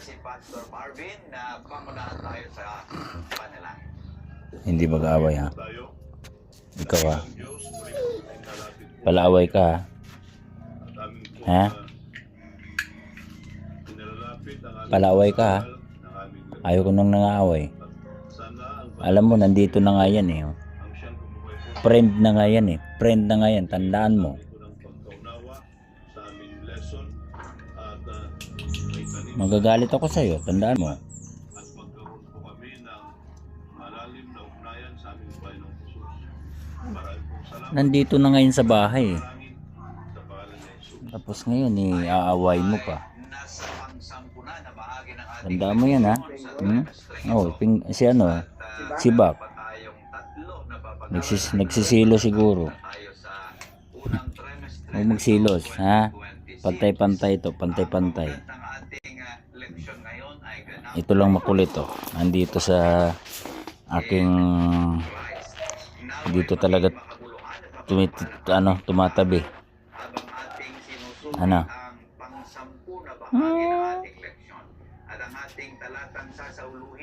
si Pastor Marvin na pangunahan tayo sa panalangin. Hindi mag-aaway ha. Ikaw ha. Palaaway ka ha. Ha? Palaaway ka ha. Ayaw ko nang nangaaway. Alam mo, nandito na nga yan eh. Friend na nga yan eh. Friend na nga yan. Tandaan mo. Magagalit ako sa'yo. Tandaan mo. Nandito na ngayon sa bahay eh. Tapos ngayon eh, aaway mo pa. Tandaan mo yan ha. Oh, si ano, si Bak. Nagsisilo siguro. Huwag magsilos ha. Pantay-pantay ito, pantay-pantay. Ito lang makulit oh. Andito sa aking dito talaga tumatabi. Ano? At ang ating talatang sasauluhin